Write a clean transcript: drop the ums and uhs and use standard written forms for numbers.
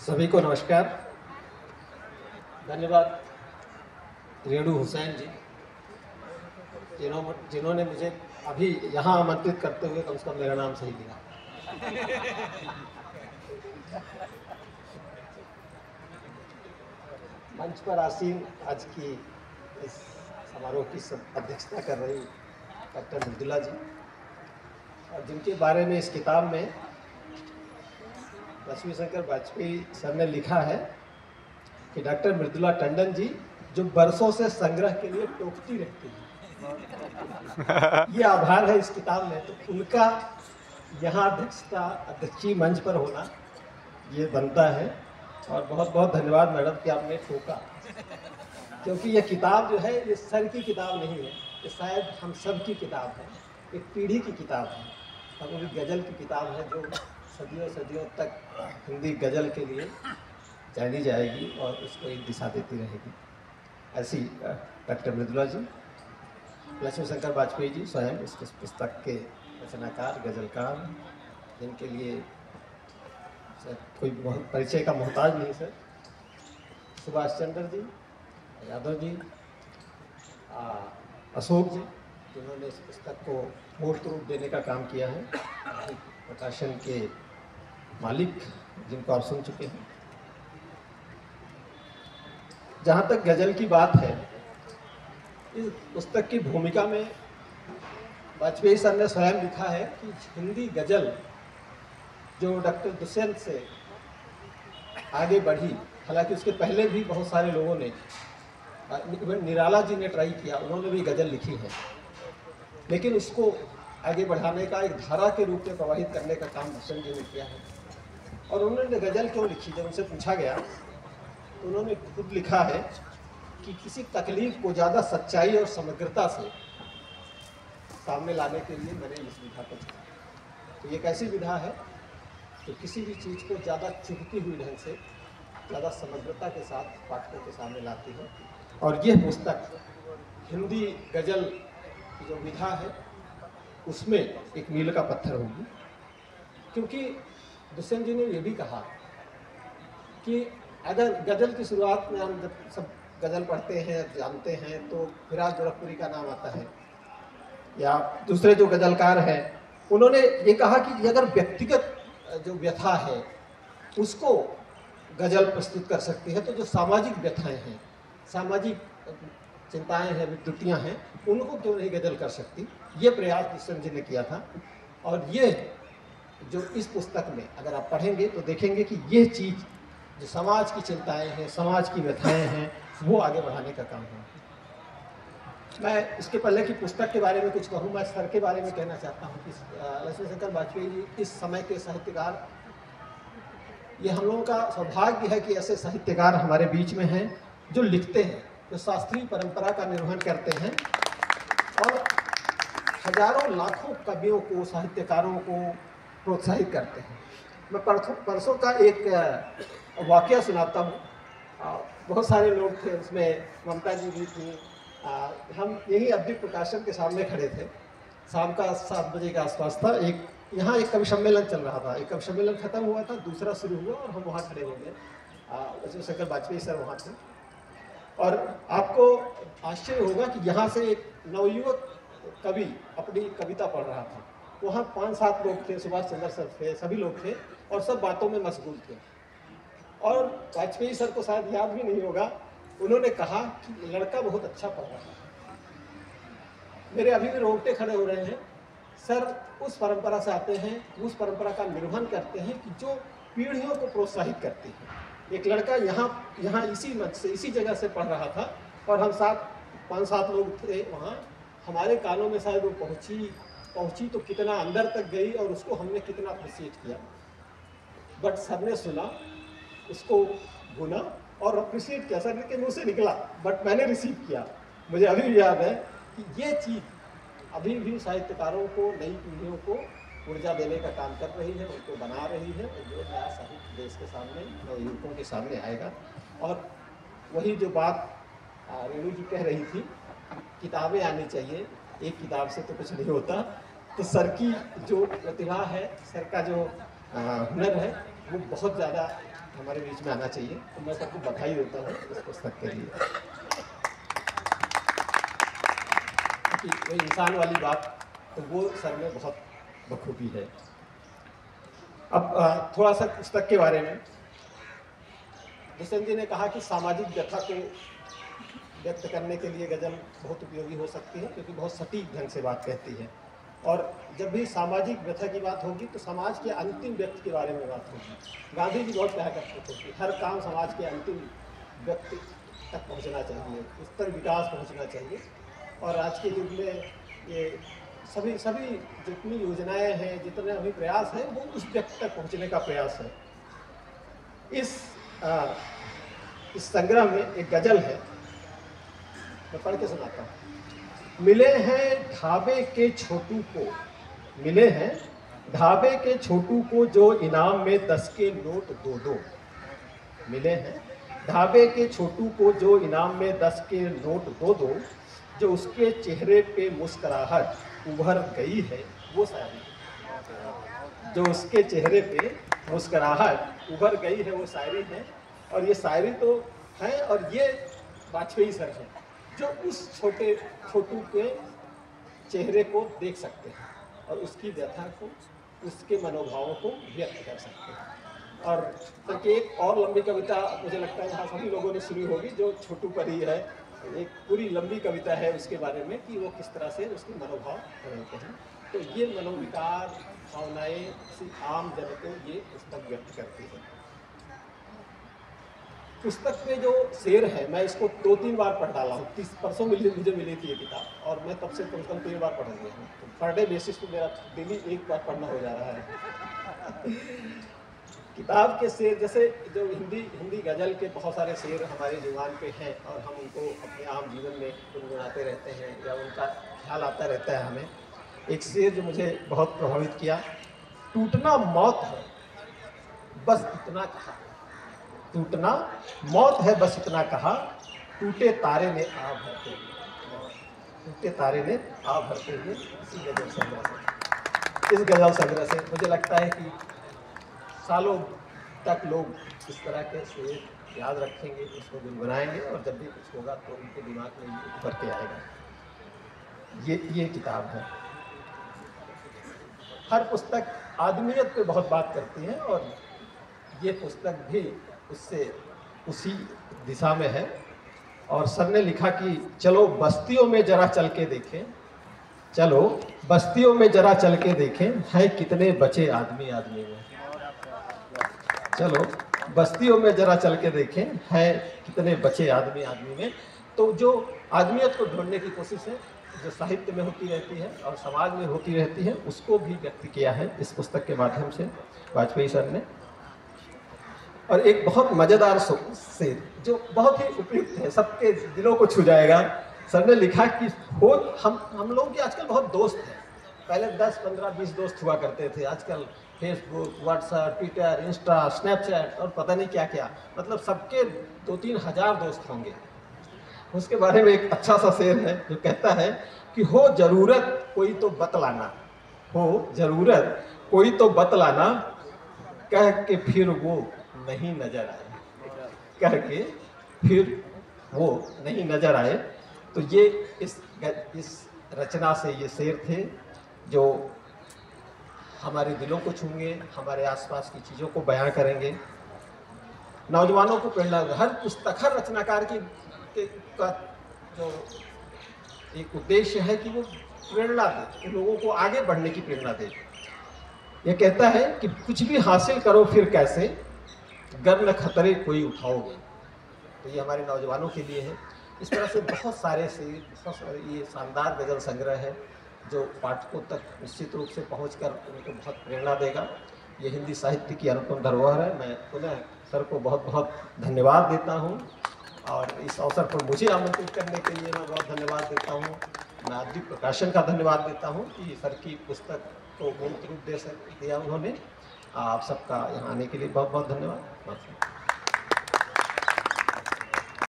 सभी को नमस्कार। धन्यवाद रेणु हुसैन जी जिन्होंने मुझे अभी यहाँ आमंत्रित करते हुए कम से कम मेरा नाम सही लिया। मंच पर आसीन आज की इस समारोह की अध्यक्षता कर रही डॉक्टर मृदुला जी, और जिनके बारे में इस किताब में लक्ष्मी शंकर वाजपेयी सर ने लिखा है कि डॉक्टर मृदुला टंडन जी जो बरसों से संग्रह के लिए टोकती रहती है, ये आभार है इस किताब में। तो उनका यहाँ अध्यक्षीय मंच पर होना ये बनता है, और बहुत बहुत धन्यवाद मैडम कि आपने टोका, क्योंकि ये किताब जो है ये सर की किताब नहीं है, ये शायद हम सब की किताब है, एक पीढ़ी की किताब है, हमारी गज़ल की किताब है जो सदियों सदियों तक हिंदी गज़ल के लिए जानी जाएगी और उसको एक दिशा देती रहेगी। ऐसी डॉक्टर मृदुला जी, लक्ष्मी शंकर वाजपेयी जी स्वयं इस पुस्तक के रचनाकार, गज़लकार, जिनके लिए कोई बहुत परिचय का मोहताज नहीं सर। सुभाष चंद्र जी, यादव जी, अशोक जी, जिन्होंने इस पुस्तक को मूर्त रूप देने का काम किया है, प्रकाशन के मालिक जिनको आप सुन चुके हैं। जहाँ तक गज़ल की बात है, इस पुस्तक की भूमिका में वाजपेयी सर ने स्वयं लिखा है कि हिंदी गज़ल जो डॉक्टर दुष्यंत से आगे बढ़ी, हालांकि उसके पहले भी बहुत सारे लोगों ने, निराला जी ने ट्राई किया, उन्होंने भी गज़ल लिखी है, लेकिन उसको आगे बढ़ाने का, एक धारा के रूप में प्रवाहित करने का काम दुष्यंत जी ने किया है। और उन्होंने गज़ल क्यों लिखी, जब उनसे पूछा गया तो उन्होंने खुद लिखा है कि किसी तकलीफ को ज़्यादा सच्चाई और समग्रता से सामने लाने के लिए मैंने इस विधा को चुना। तो ये एक ऐसी विधा है जो किसी भी चीज़ को ज़्यादा चुभती हुई ढंग से, ज़्यादा समग्रता के साथ पाठकों के सामने लाती है। और यह पुस्तक हिंदी गज़ल की जो विधा है उसमें एक मील का पत्थर होगी, क्योंकि दुष्यंत जी ने यह भी कहा कि अगर गज़ल की शुरुआत में हम जब सब गज़ल पढ़ते हैं, जानते हैं, तो फिराज गोरखपुरी का नाम आता है, या दूसरे जो गज़लकार हैं, उन्होंने ये कहा कि अगर व्यक्तिगत जो व्यथा है उसको गज़ल प्रस्तुत कर सकती है, तो जो सामाजिक व्यथाएं हैं, सामाजिक चिंताएं हैं, विकृतियाँ हैं, उनको क्यों नहीं गज़ल कर सकती। ये प्रयास दुष्यंत जी ने किया था। और ये जो इस पुस्तक में अगर आप पढ़ेंगे तो देखेंगे कि ये चीज़ जो समाज की चिंताएं हैं, समाज की व्यथाएं हैं, वो आगे बढ़ाने का काम है। मैं इसके पहले की पुस्तक के बारे में कुछ कहूँ, मैं सर के बारे में कहना चाहता हूँ कि लक्ष्मी शंकर वाजपेयी जी इस समय के साहित्यकार, ये हम लोगों का सौभाग्य है कि ऐसे साहित्यकार हमारे बीच में हैं जो लिखते हैं, जो शास्त्रीय परंपरा का निर्वहन करते हैं और हजारों लाखों कवियों को, साहित्यकारों को प्रोत्साहित करते हैं। मैं परसों का एक वाकया सुनाता हूँ। बहुत सारे लोग थे उसमें, ममता जी भी थी, हम यही अद्वित प्रकाशन के सामने खड़े थे। शाम का 7 बजे के आसपास था। यहाँ एक कवि सम्मेलन चल रहा था, एक कवि सम्मेलन खत्म हुआ था, दूसरा शुरू हुआ और हम वहाँ खड़े हो गए। लक्ष्मी शंकर वाजपेयी सर वहाँ थे, और आपको आश्चर्य होगा कि यहाँ से एक नवयुवक कवि अपनी कविता पढ़ रहा था। वहाँ 5-7 लोग थे, सुभाष चंद्र सर थे, सभी लोग थे, और सब बातों में मशगूल थे। और वाजपेयी सर को शायद याद भी नहीं होगा, उन्होंने कहा कि लड़का बहुत अच्छा पढ़ रहा है। मेरे अभी भी रोंगटे खड़े हो रहे हैं। सर उस परंपरा से आते हैं, उस परंपरा का निर्वहन करते हैं कि जो पीढ़ियों को प्रोत्साहित करती है। एक लड़का यहाँ इसी मंच से, इसी जगह से पढ़ रहा था, और हम 5-7 लोग थे वहाँ। हमारे कानों में शायद वो पहुँची तो कितना अंदर तक गई, और उसको हमने कितना अप्रिशिएट किया। बट सर ने सुना, उसको भुना और अप्रिशिएट किया। सर के मुँह से निकला, बट मैंने रिसीव किया। मुझे अभी भी याद है कि ये चीज़ अभी भी साहित्यकारों को, नई पीढ़ियों को ऊर्जा देने का काम कर रही है, उनको बना रही है, और जो नया साहित्य देश के सामने, नवयुवकों के सामने आएगा। और वही जो बात रेणु जी कह रही थी, किताबें आनी चाहिए, एक किताब से तो कुछ नहीं होता। तो सर की जो प्रतिभा है, सर का जो हुनर है, वो बहुत ज़्यादा हमारे बीच में आना चाहिए। तो मैं सबको बधाई देता हूँ इस पुस्तक के लिए। कि वो इंसान वाली बात तो वो सर में बहुत बखूबी है। अब थोड़ा सा पुस्तक के बारे में। दुष्यंत जी ने कहा कि सामाजिक व्यथा को व्यक्त करने के लिए गज़ल बहुत उपयोगी हो सकती है, क्योंकि बहुत सटीक ढंग से बात कहती है। और जब भी सामाजिक व्यथा की बात होगी तो समाज के अंतिम व्यक्ति के बारे में बात होगी। गांधी जी बहुत कहा करते थे कि हर काम समाज के अंतिम व्यक्ति तक पहुंचना चाहिए, उस पर विकास पहुंचना चाहिए। और आज के युग में ये सभी जितनी योजनाएं हैं, जितने अभी प्रयास हैं, वो उस व्यक्ति तक पहुंचने का प्रयास है। इस संग्रह में एक गज़ल है, मैं पढ़ के सुनाता हूँ। मिले हैं ढाबे के छोटू को, मिले हैं ढाबे के छोटू को, जो इनाम में 10 के नोट 2-2। मिले हैं ढाबे के छोटू को, जो इनाम में 10 के नोट 2-2। जो उसके चेहरे पे मुस्कुराहट उभर गई है वो शायरी। जो उसके चेहरे पे मुस्कुराहट उभर गई है वो शायरी है। और ये शायरी तो है, और ये वाजपेयी सर है जो उस छोटू के चेहरे को देख सकते हैं और उसकी व्यथा को, उसके मनोभावों को व्यक्त कर सकते हैं। और तक एक और लंबी कविता मुझे लगता है यहाँ सभी लोगों ने सुनी होगी, जो छोटू पर ही है। एक पूरी लंबी कविता है उसके बारे में कि वो किस तरह से उसके मनोभाव बदलते हैं। तो ये मनोविकार, भावनाएं किसी आम जन को ये पुस्तक व्यक्त करती है। पुस्तक में जो शेर है, मैं इसको 2-3 बार पढ़ डाला हूँ। परसों मुझे मिली थी ये किताब, और मैं तब से कम से कम 3 बार पढ़ लिया हूँ। तो पर डे बेसिस पे मेरा डेली 1 बार पढ़ना हो जा रहा है। किताब के शेर, जैसे जो हिंदी गज़ल के बहुत सारे शेर हमारे जुबान पे हैं और हम उनको अपने आम जीवन में गुनगुनाते रहते हैं या उनका ख्याल आता रहता है हमें। एक शेर जो मुझे बहुत प्रभावित किया, टूटना मौत है बस इतना कहा, टूटना मौत है बस इतना कहा, टूटे तारे ने आ भरते हुए, टूटे तारे ने आ भरते हुए। इसी गज़ल संग्रह से, इस गज़ल संग्रह से मुझे लगता है कि सालों तक लोग इस तरह के शेर याद रखेंगे, उसको गुनगुनाएंगे, और जब भी कुछ होगा तो उनके दिमाग में ये उभर के आएगा। ये किताब है। हर पुस्तक आदमियत पे बहुत बात करती है, और ये पुस्तक भी उसी दिशा में है। और सर ने लिखा कि चलो बस्तियों में जरा चल के देखें, चलो बस्तियों में जरा चल के देखें, है कितने बचे आदमी आदमी में। चलो बस्तियों में जरा चल के देखें, है कितने बचे आदमी आदमी में। तो जो आदमियत को ढूंढने की कोशिश है, जो साहित्य में होती रहती है और समाज में होती रहती है, उसको भी व्यक्त किया है इस पुस्तक के माध्यम से वाजपेयी सर ने। और एक बहुत मज़ेदार शेर जो बहुत ही उपयुक्त है, सबके दिलों को छू जाएगा। सर ने लिखा कि हो हम लोगों के आजकल बहुत दोस्त हैं। पहले 10, 15, 20 दोस्त हुआ करते थे, आजकल Facebook, WhatsApp, Twitter, Insta, Snapchat और पता नहीं क्या क्या, मतलब सबके 2-3 हज़ार दोस्त होंगे। उसके बारे में एक अच्छा सा शेर है जो कहता है कि हो ज़रूरत कोई तो बतलाना, हो ज़रूरत कोई तो बतलाना, कह के फिर वो नहीं नजर आए, कह के फिर वो नहीं नजर आए। तो ये इस रचना से ये शेर थे जो हमारे दिलों को छूंगे, हमारे आसपास की चीज़ों को बयां करेंगे, नौजवानों को प्रेरणा। हर पुस्तक, हर रचनाकार का जो एक उद्देश्य है कि वो प्रेरणा दे, लोगों को आगे बढ़ने की प्रेरणा दे। ये कहता है कि कुछ भी हासिल करो फिर कैसे, गर्म खतरे कोई उठाओगे। तो ये हमारे नौजवानों के लिए है। इस तरह से बहुत सारे ये शानदार गज़ल संग्रह है जो पाठकों तक निश्चित रूप से पहुंचकर उनको बहुत प्रेरणा देगा। ये हिंदी साहित्य की अनुपम धरोहर है। मैं पुनः सर को बहुत बहुत धन्यवाद देता हूं, और इस अवसर पर मुझे आमंत्रित करने के लिए मैं बहुत धन्यवाद देता हूं। मैं आद्वीप प्रकाशन का धन्यवाद देता हूं कि सर की पुस्तक को मूर्त रूप दे दिया उन्होंने। आप सबका यहाँ आने के लिए बहुत बहुत धन्यवाद।